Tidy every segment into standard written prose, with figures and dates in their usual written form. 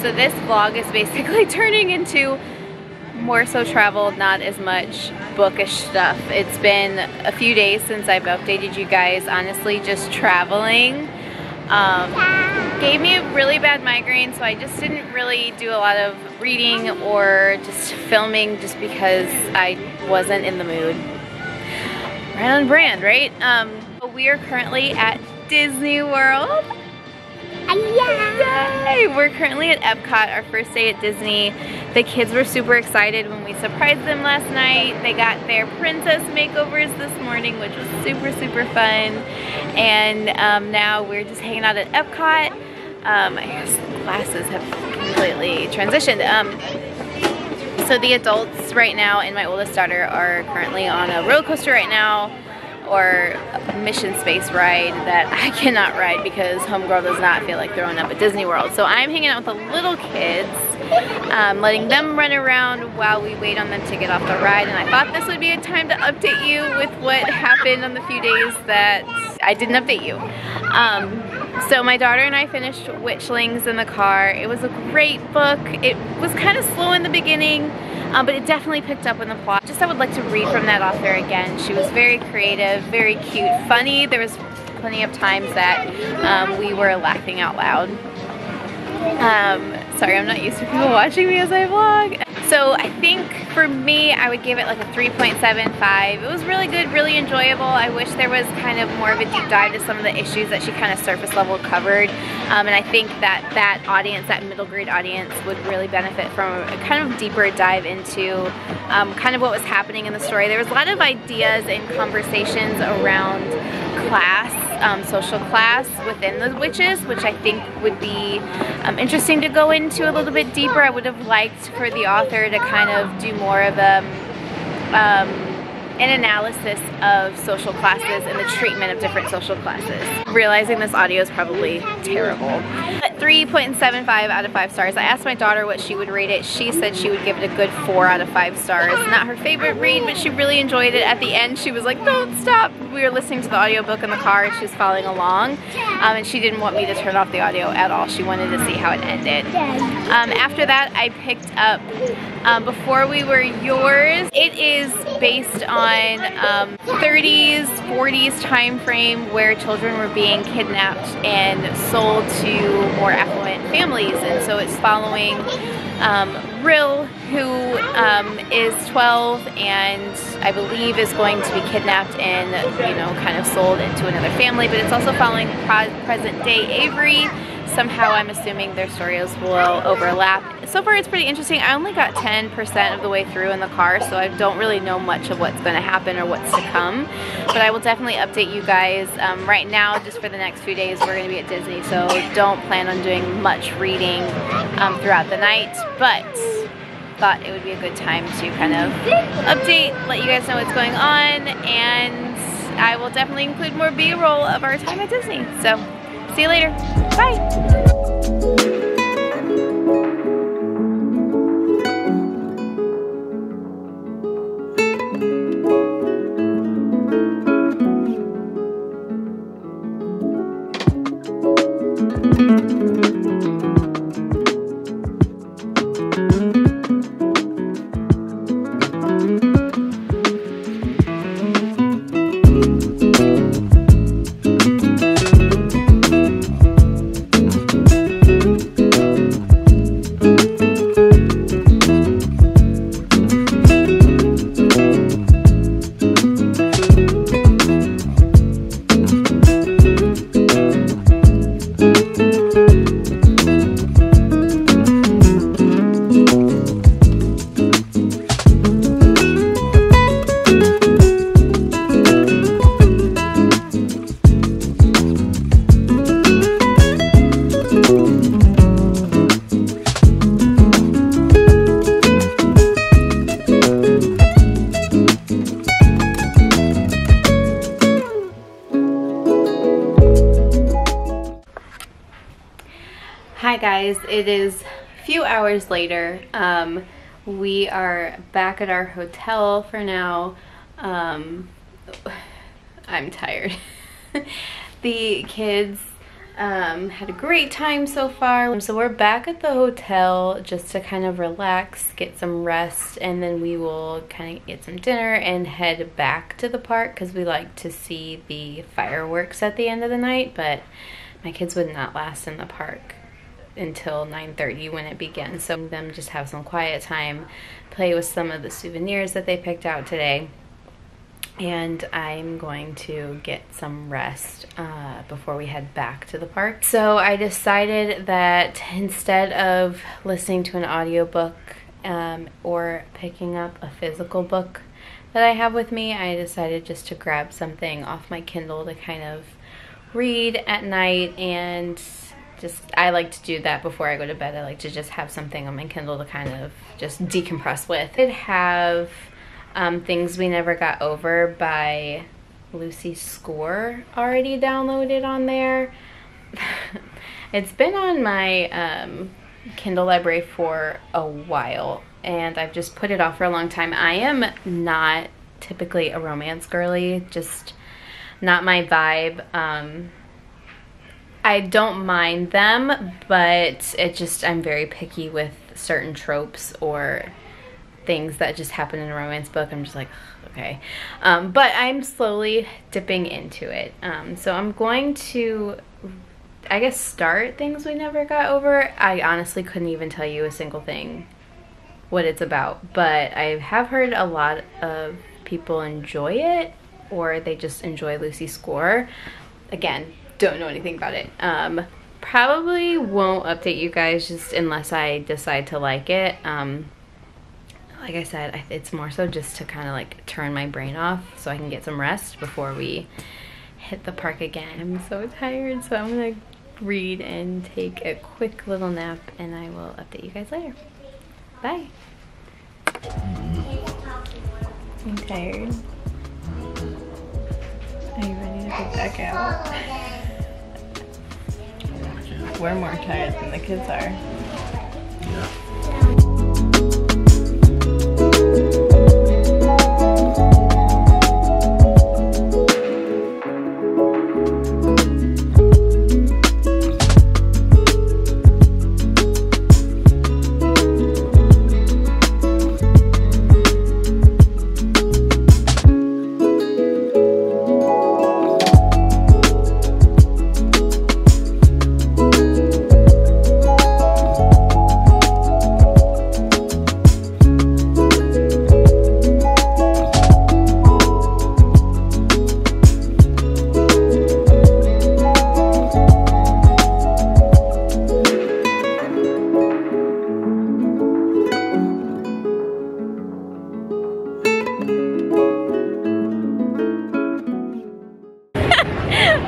So this vlog is basically turning into more so travel, not as much bookish stuff. It's been a few days since I've updated you guys. Honestly, just traveling gave me a really bad migraine, so I just didn't really do a lot of reading or just filming just because I wasn't in the mood. Right on brand, right? We are currently at Disney World. Yay! We're currently at Epcot, our first day at Disney. The kids were super excited when we surprised them last night. They got their princess makeovers this morning, which was super, super fun. And now we're just hanging out at Epcot. I guess the classes have completely transitioned. So the adults right now and my oldest daughter are currently on a roller coaster right now, or a Mission Space ride that I cannot ride because homegirl does not feel like throwing up at Disney World. So I'm hanging out with the little kids, letting them run around while we wait on them to get off the ride. And I thought this would be a time to update you with what happened on the few days that I didn't update you. So my daughter and I finished Witchlings in the car. It was a great book. It was kind of slow in the beginning, but it definitely picked up in the plot. Just I would like to read from that author again. She was very creative, very cute, funny. There was plenty of times that we were laughing out loud. Sorry, I'm not used to people watching me as I vlog. So I think for me, I would give it like a 3.75. It was really good, really enjoyable. I wish there was kind of more of a deep dive to some of the issues that she kind of surface level covered. And I think that that audience, that middle grade audience, would really benefit from a kind of deeper dive into kind of what was happening in the story. There was a lot of ideas and conversations around class, social class within the witches, which I think would be interesting to go into a little bit deeper. I would have liked for the author to kind of do more of an analysis of social classes and the treatment of different social classes. Realizing this audio is probably terrible. But 3.75 out of 5 stars. I asked my daughter what she would rate it. She said she would give it a good 4 out of 5 stars. Not her favorite read, but she really enjoyed it. At the end, she was like, don't stop. We were listening to the audiobook in the car and she was following along. And she didn't want me to turn off the audio at all. She wanted to see how it ended. After that, I picked up Before We Were Yours. It is based on 30s, 40s time frame where children were being kidnapped and sold to more affluent families. And so it's following Rill, who is 12 and I believe is going to be kidnapped and, you know, kind of sold into another family. But it's also following present day Avery. Somehow I'm assuming their stories will overlap. So far it's pretty interesting. I only got 10% of the way through in the car, so I don't really know much of what's going to happen or what's to come. But I will definitely update you guys. Right now, just for the next few days, we're going to be at Disney, so don't plan on doing much reading throughout the night. But thought it would be a good time to kind of update, let you guys know what's going on, and I will definitely include more B-roll of our time at Disney. So see you later. Bye. Hi guys, it is a few hours later. We are back at our hotel for now. I'm tired. The kids Had a great time so far. So we're back at the hotel just to kind of relax, get some rest, and then we will kind of get some dinner and head back to the park because we like to see the fireworks at the end of the night, but my kids would not last in the park until 9:30 when it begins. So them just have some quiet time, play with some of the souvenirs that they picked out today. And I'm going to get some rest before we head back to the park. So I decided that instead of listening to an audiobook or picking up a physical book that I have with me, I decided just to grab something off my Kindle to kind of read at night. And I like to do that before I go to bed. I like to just have something on my Kindle to kind of just decompress with. I have Things We Never Got Over by Lucy Score already downloaded on there. It's been on my Kindle library for a while, and I've just put it off for a long time. I am not typically a romance girly, just not my vibe. I don't mind them, but I'm very picky with certain tropes or things that just happen in a romance book. I'm just like, okay. But I'm slowly dipping into it. So I'm going to, I guess, start Things We Never Got Over. I honestly couldn't even tell you a single thing what it's about, but I have heard a lot of people enjoy it, or they just enjoy Lucy Score. Again, don't know anything about it. Probably won't update you guys just unless I decide to like it. Like I said, it's more so just to kind of like turn my brain off so I can get some rest before we hit the park again. I'm so tired, so I'm gonna read and take a quick little nap, and I will update you guys later. Bye. I'm tired. Are you ready to get back out? We're more tired than the kids are. Yeah.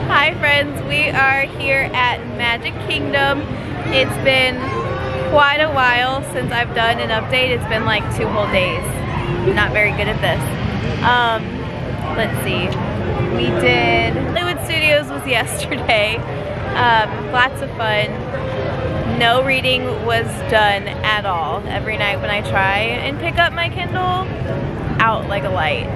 Hi friends, we are here at Magic Kingdom. It's been quite a while since I've done an update. It's been like 2 whole days. I'm not very good at this. Let's see. We did Hollywood Studios was yesterday. Lots of fun. No reading was done at all. Every night when I try and pick up my Kindle, out like a light.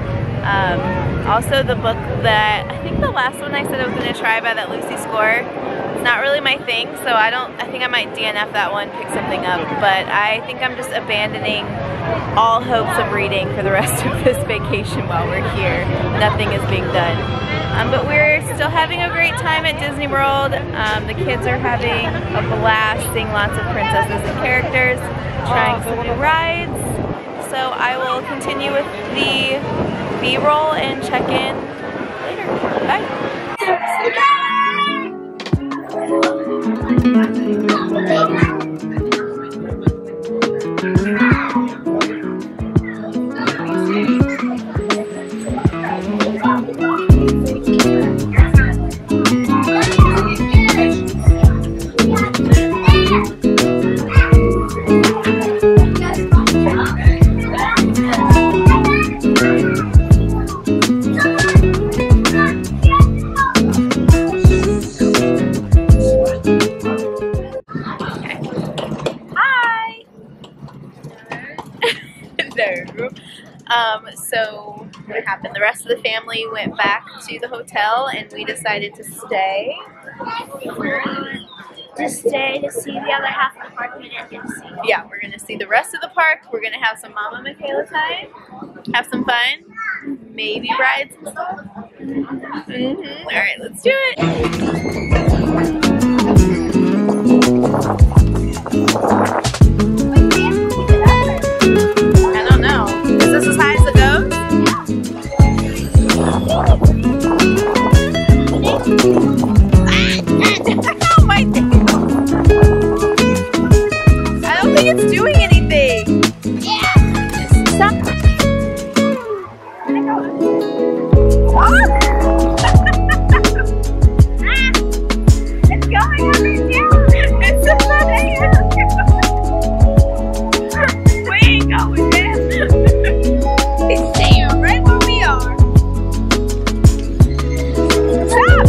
Also the book that, I think the last one I said I was going to try by that Lucy Score, it's not really my thing, so I think I might DNF that one, pick something up, but I think I'm just abandoning all hopes of reading for the rest of this vacation while we're here. Nothing is being done. But we're still having a great time at Disney World. The kids are having a blast seeing lots of princesses and characters, trying some new rides. So I will continue with the B-roll and check in later. Bye. So what happened? The rest of the family went back to the hotel and we decided to stay. To stay to see the other half of the park we didn't get to see. Yeah, we're gonna see the rest of the park. We're gonna have some Mama Michaela time, have some fun, maybe ride some stuff. All right, let's do it. I don't know. Is this as high as it goes? Oh my God. I don't think it's doing anything. Yeah. Stop. It's going up and down. It's so funny. We ain't going down. It's staying right where we are. Stop.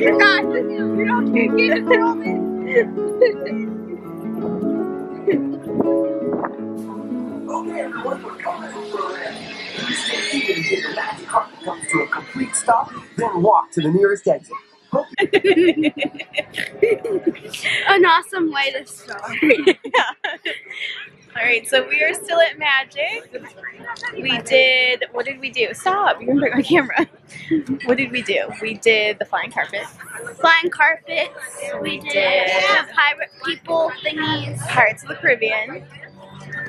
You're not. You don't get it from it. Okay, everyone, we're coming over. Stay seated until your magic carpet comes to a complete stop, then walk to the nearest exit. An awesome way to start. All right, so we are still at Magic. What did we do? Stop, you're gonna break my camera. What did we do? We did the flying carpet. Flying carpets. We did did. the pirate people thingies. Pirates of the Caribbean.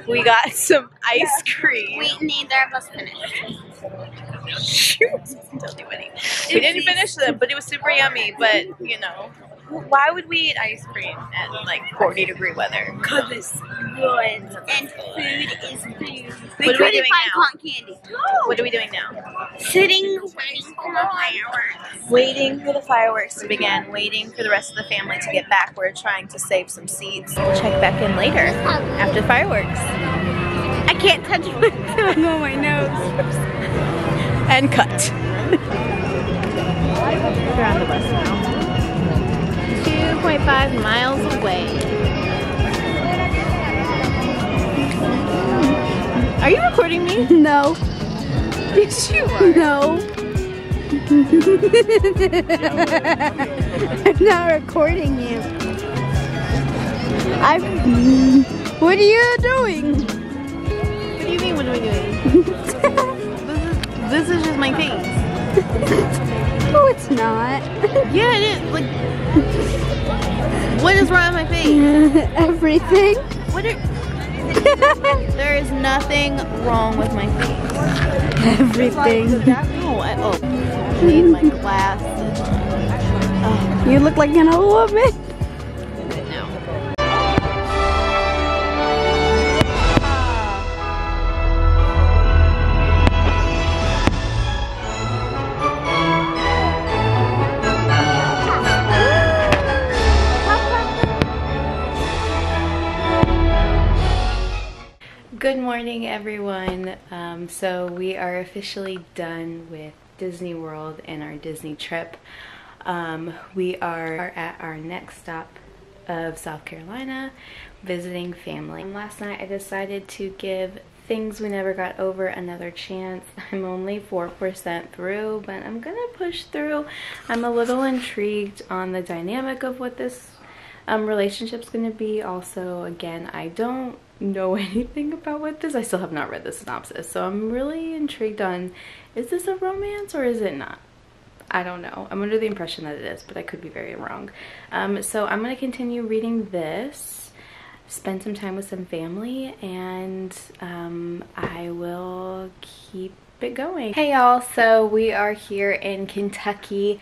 We got some ice cream. Neither of us finished. Shoot, don't do any. We didn't finish them, but it was super yummy. But you know, why would we eat ice cream at like 40-degree weather? Because it's good. And food is food. What are we doing now? Cotton candy. What are we doing now? Sitting, waiting for the fireworks. Waiting for the fireworks to begin, waiting for the rest of the family to get back. We're trying to save some seats. We'll check back in later after the fireworks. I can't touch my tongue on my nose. And cut. We're on the bus now. 2.5 miles away. Are you recording me? No. Yes, you are. No. I'm not recording you. What are you doing? What do you mean, what are we doing? This is just my face. No, it's not. Yeah, it is. Like, what is wrong with my face? Everything. What are... There is nothing wrong with my face. Everything. No, I need my glasses. Oh, You look like an old woman. no. Good morning, everyone. So we are officially done with Disney World and our Disney trip. We are at our next stop of South Carolina, visiting family. Last night I decided to give Things We Never Got Over another chance. I'm only 4% through, but I'm gonna push through. I'm a little intrigued on the dynamic of what this relationship's gonna be. Also, again, I don't know anything about what this, I still have not read the synopsis, so I'm really intrigued on, is this a romance or is it not? I don't know. I'm under the impression that it is, but I could be very wrong. So I'm going to continue reading this, spend some time with some family, and I will keep it going. Hey y'all, so we are here in Kentucky.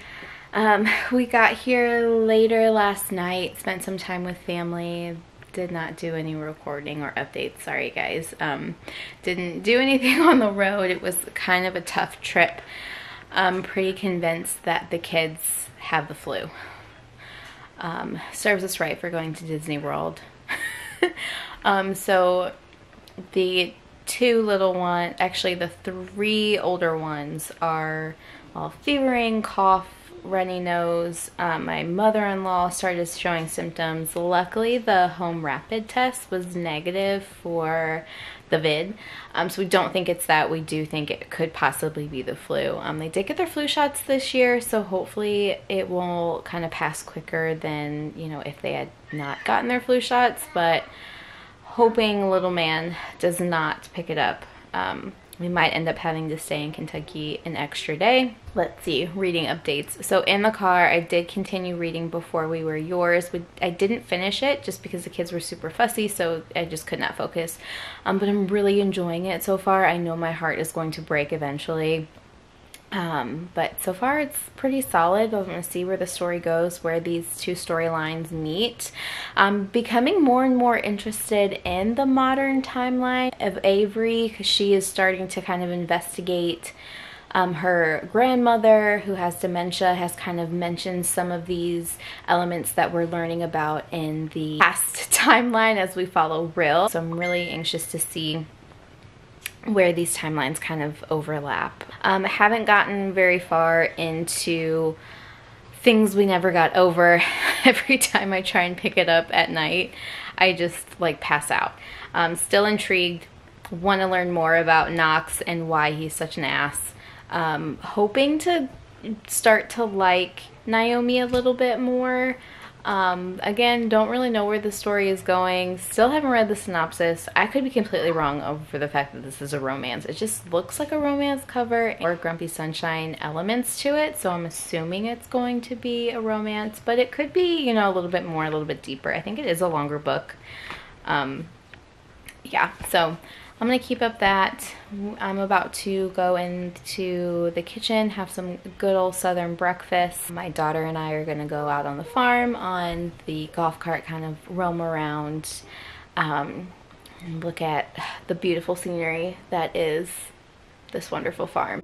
We got here later last night, spent some time with family. Did not do any recording or updates, sorry guys. Didn't do anything on the road. It was kind of a tough trip. I'm pretty convinced that the kids have the flu. Serves us right for going to Disney World. So the two little ones, actually the three older ones, are all fevering, cough, runny nose. My mother-in-law started showing symptoms. Luckily, the home rapid test was negative for the vid, so we don't think it's that. We do think it could possibly be the flu. They did get their flu shots this year, so hopefully it will kind of pass quicker than, you know, if they had not gotten their flu shots, but hoping little man does not pick it up. We might end up having to stay in Kentucky an extra day. Let's see, reading updates. So in the car, I did continue reading Before We Were Yours. I didn't finish it just because the kids were super fussy, so I just could not focus. But I'm really enjoying it so far. I know my heart is going to break eventually. But so far it's pretty solid. I'm going to see where the story goes, where these two storylines meet. I'm becoming more and more interested in the modern timeline of Avery, because she is starting to kind of investigate. Her grandmother, who has dementia, has kind of mentioned some of these elements that we're learning about in the past timeline as we follow Rill. So I'm really anxious to see where these timelines kind of overlap. I haven't gotten very far into Things We Never Got Over. Every time I try and pick it up at night, I just like pass out. Still intrigued, want to learn more about Knox and why he's such an ass. Hoping to start to like Naomi a little bit more. Again, don't really know where the story is going. Still haven't read the synopsis. I could be completely wrong over the fact that this is a romance. It just looks like a romance cover or Grumpy Sunshine elements to it, so I'm assuming it's going to be a romance, but it could be, you know, a little bit more, a little bit deeper. I think it is a longer book. Yeah, so I'm gonna keep up that. I'm about to go into the kitchen, have some good old southern breakfast. My daughter and I are gonna go out on the farm on the golf cart, kind of roam around and look at the beautiful scenery that is this wonderful farm.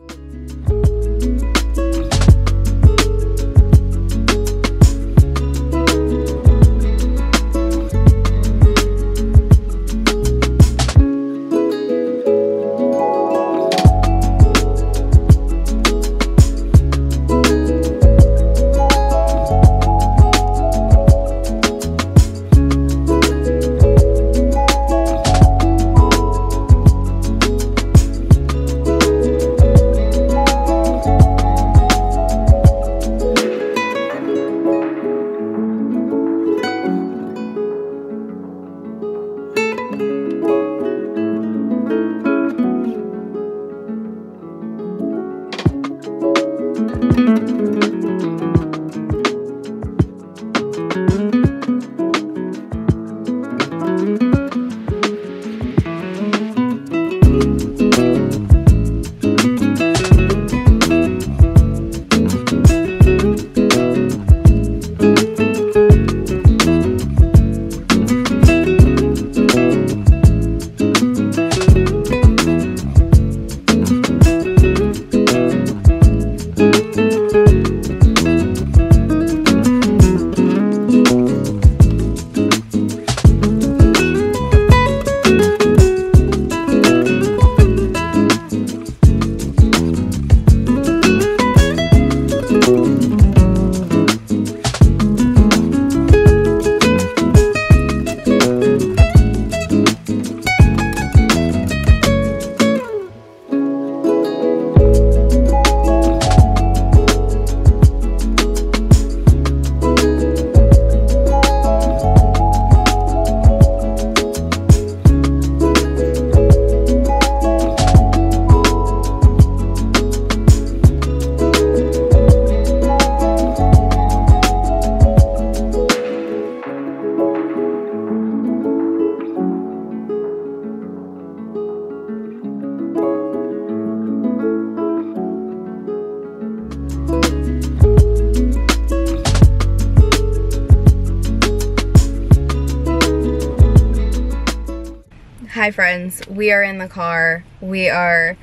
Hi friends, we are in the car. We are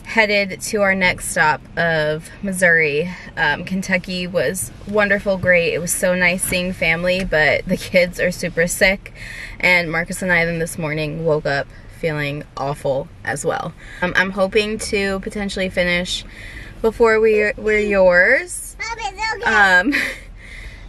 headed to our next stop of Missouri. Kentucky was wonderful, great. It was so nice seeing family, but the kids are super sick, and Marcus and I then this morning woke up feeling awful as well. I'm hoping to potentially finish Before We're Yours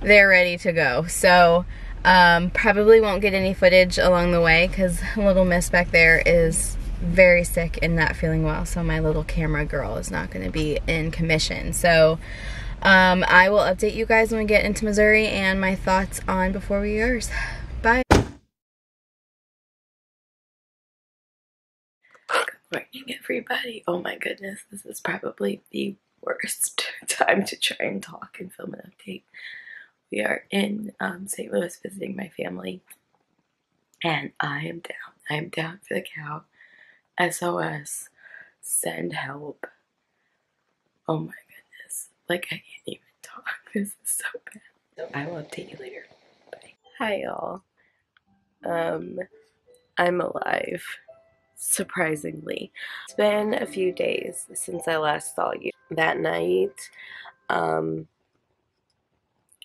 they're ready to go. So probably won't get any footage along the way because little miss back there is very sick and not feeling well, so my little camera girl is not going to be in commission. So I will update you guys when we get into Missouri and my thoughts on before we yours. Bye. Good morning, everybody. Oh my goodness, this is probably the worst time to try and talk and film an update. We are in St. Louis visiting my family, and I am down. I am down for the count. SOS. Send help. Oh my goodness. Like, I can't even talk. This is so bad. So I will update you later. Bye. Hi, y'all. I'm alive. Surprisingly. It's been a few days since I last saw you. That night,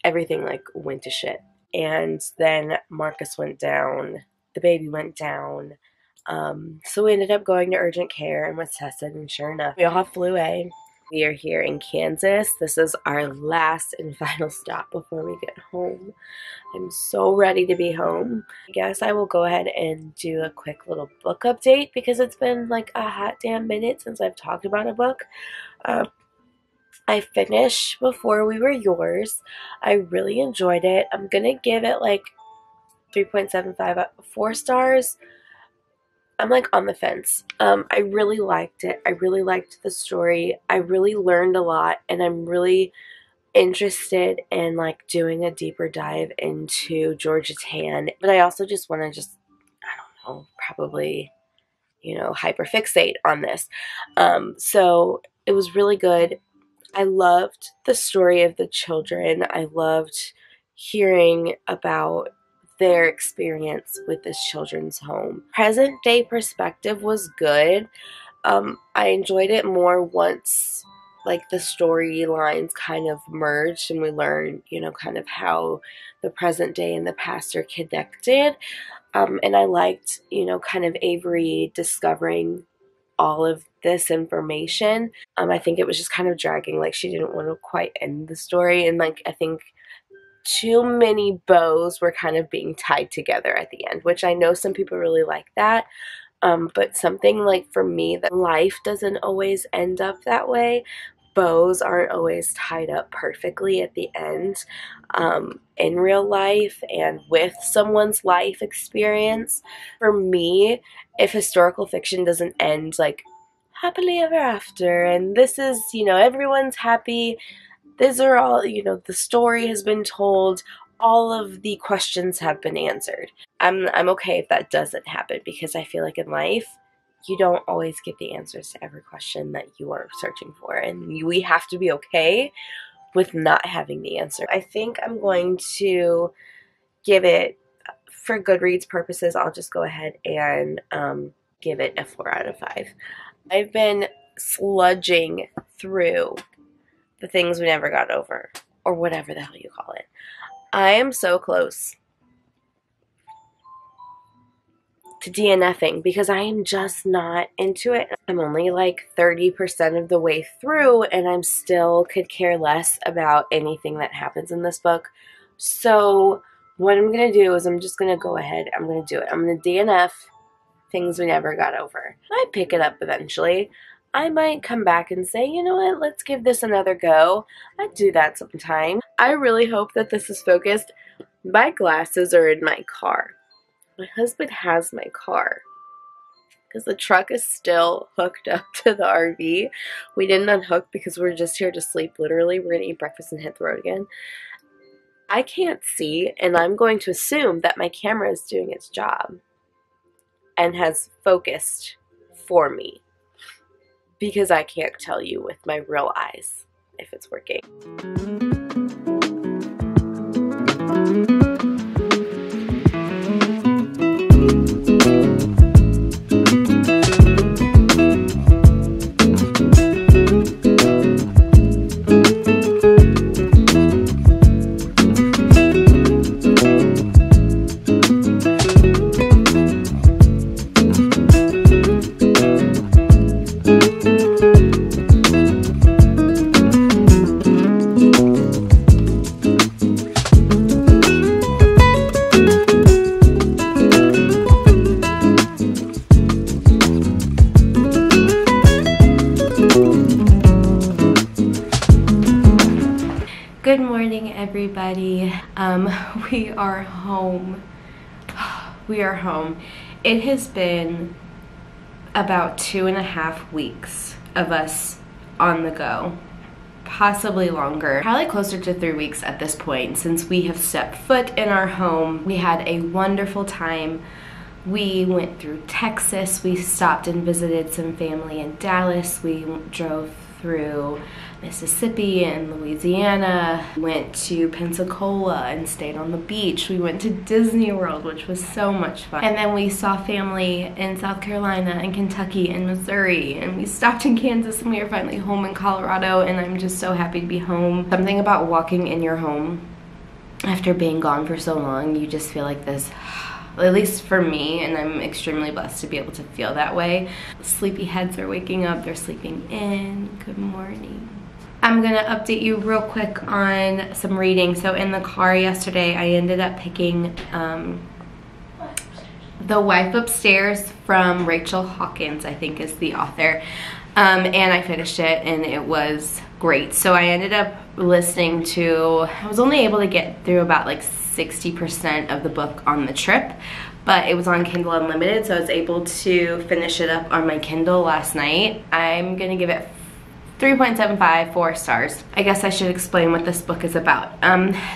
everything like went to shit. And then Marcus went down. The baby went down. So we ended up going to urgent care and was tested, and sure enough, we all have flu A. We are here in Kansas. This is our last and final stop before we get home. I'm so ready to be home. I guess I will go ahead and do a quick little book update because it's been like a hot damn minute since I've talked about a book. I finished Before We Were Yours. I really enjoyed it. I'm gonna give it like 3.75, 4 stars. I'm like on the fence. I really liked it. I really liked the story. I really learned a lot, and I'm really interested in like doing a deeper dive into Georgia Tan. But I also just want to I don't know, probably, you know, hyperfixate on this. So it was really good. I loved the story of the children. I loved hearing about their experience with this children's home. Present day perspective was good. I enjoyed it more once like the storylines kind of merged and we learned, you know, kind of how the present day and the past are connected. And I liked, you know, kind of Avery discovering all of this information. I think it was just kind of dragging, like she didn't want to quite end the story, and like I think too many bows were kind of being tied together at the end, which I know some people really like that. But something like for me, that life doesn't always end up that way. Bows aren't always tied up perfectly at the end in real life and with someone's life experience. For me, if historical fiction doesn't end like happily ever after and this is, you know, everyone's happy, these are all, you know, the story has been told, all of the questions have been answered. I'm okay if that doesn't happen, because I feel like in life you don't always get the answers to every question that you are searching for, and we have to be okay with not having the answer. I think I'm going to give it, for Goodreads purposes, I'll just go ahead and give it a 4 out of 5. I've been sludging through The Things We Never Got Over, or whatever the hell you call it. I am so close to DNFing because I am just not into it. I'm only like 30% of the way through and I'm still could care less about anything that happens in this book. So what I'm going to do is I'm just going to go ahead. I'm going to do it. I'm going to DNF Things We Never Got Over. I might pick it up eventually. I might come back and say, you know what, let's give this another go. I do that sometime. I really hope that this is focused. My glasses are in my car. My husband has my car because the truck is still hooked up to the RV. We didn't unhook because we're just here to sleep, literally. We're going to eat breakfast and hit the road again. I can't see, and I'm going to assume that my camera is doing its job and has focused for me, because I can't tell you with my real eyes if it's working. everybody. We are home. We are home. It has been about 2.5 weeks of us on the go. Possibly longer, probably closer to 3 weeks at this point since we have stepped foot in our home. We had a wonderful time. We went through Texas. We stopped and visited some family in Dallas. We drove through Mississippi and Louisiana, went to Pensacola and stayed on the beach. We went to Disney World, which was so much fun. And then we saw family in South Carolina and Kentucky and Missouri, and we stopped in Kansas, and we are finally home in Colorado, and I'm just so happy to be home. Something about walking in your home after being gone for so long, you just feel like this, at least for me, and I'm extremely blessed to be able to feel that way. Sleepy heads are waking up, they're sleeping in. Good morning. I'm gonna update you real quick on some reading. So in the car yesterday, I ended up picking The Wife Upstairs from Rachel Hawkins, I think is the author. And I finished it and it was great. So I ended up listening to, I was only able to get through about like 60% of the book on the trip, but it was on Kindle Unlimited, so I was able to finish it up on my Kindle last night. I'm gonna give it 3.75, 4 stars. I guess I should explain what this book is about.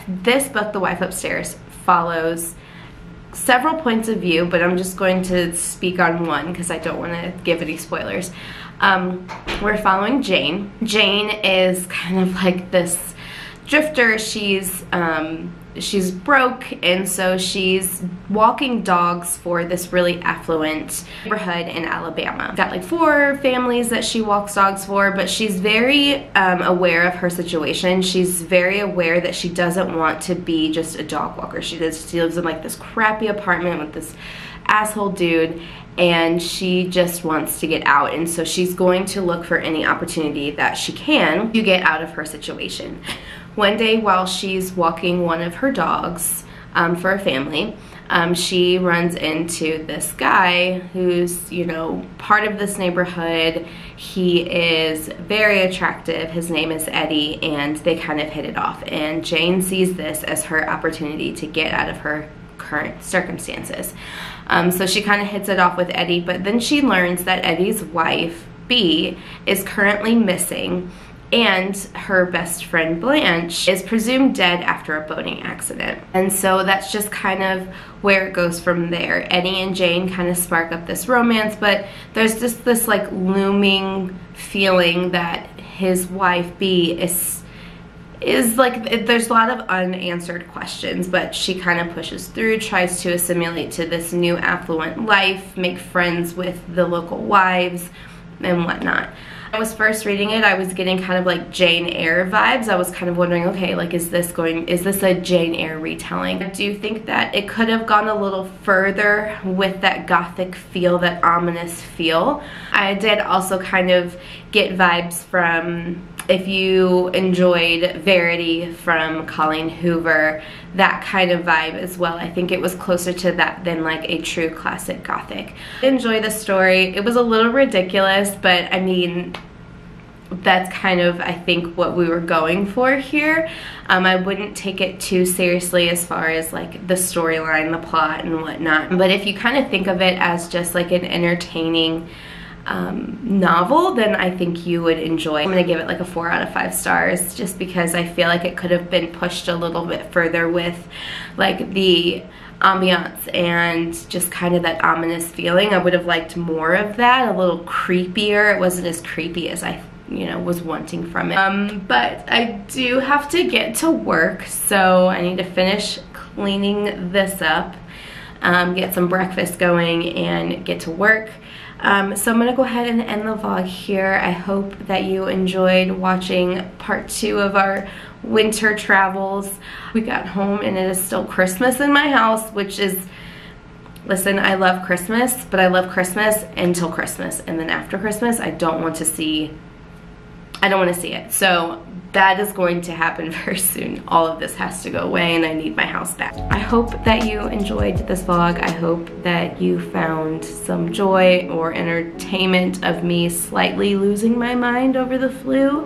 This book, The Wife Upstairs, follows several points of view, but I'm just going to speak on one because I don't want to give any spoilers. We're following Jane. Jane is kind of like this drifter. She's broke, and so she's walking dogs for this really affluent neighborhood in Alabama. Got like 4 families that she walks dogs for, but she's very aware of her situation. She's very aware that she doesn't want to be just a dog walker. She lives in like this crappy apartment with this asshole dude, and she just wants to get out, and so she's going to look for any opportunity that she can to get out of her situation. One day while she's walking one of her dogs for a family, she runs into this guy who's, you know, part of this neighborhood. He is very attractive. His name is Eddie, and they kind of hit it off. And Jane sees this as her opportunity to get out of her current circumstances. So she kind of hits it off with Eddie, but then she learns that Eddie's wife, Bee, is currently missing, and her best friend Blanche is presumed dead after a boating accident. And so that's just kind of where it goes from there. Eddie and Jane kind of spark up this romance, but there's just this like looming feeling that his wife Bee is like, there's a lot of unanswered questions, but she kind of pushes through, tries to assimilate to this new affluent life, make friends with the local wives and whatnot. I was first reading it, I was getting kind of like Jane Eyre vibes. I was kind of wondering, okay, like is this a Jane Eyre retelling? I do think that it could have gone a little further with that gothic feel, that ominous feel. I did also kind of get vibes from, if you enjoyed Verity from Colleen Hoover, that kind of vibe as well. I think it was closer to that than like a true classic gothic. I enjoyed the story. It was a little ridiculous, but I mean, that's kind of, I think, what we were going for here. I wouldn't take it too seriously as far as like the storyline, the plot and whatnot. But if you kind of think of it as just like an entertaining novel, then I think you would enjoy. I'm gonna give it like a 4 out of 5 stars, just because I feel like it could have been pushed a little bit further with like the ambiance and just kind of that ominous feeling. I would have liked more of that, a little creepier. It wasn't as creepy as I was wanting from it. But I do have to get to work, so I need to finish cleaning this up, get some breakfast going, and get to work. So I'm gonna go ahead and end the vlog here. I hope that you enjoyed watching part 2 of our winter travels. We got home and it is still Christmas in my house, which is, listen, I love Christmas, but I love Christmas until Christmas, and then after Christmas I don't want to see it. So that is going to happen very soon. All of this has to go away and I need my house back. I hope that you enjoyed this vlog. I hope that you found some joy or entertainment of me slightly losing my mind over the flu.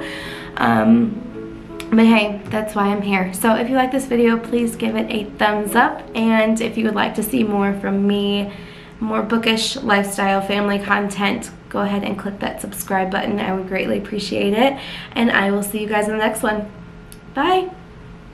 But hey, that's why I'm here. So if you like this video, please give it a thumbs up. And if you would like to see more from me, more bookish lifestyle family content, go ahead and click that subscribe button. I would greatly appreciate it. And I will see you guys in the next one. Bye.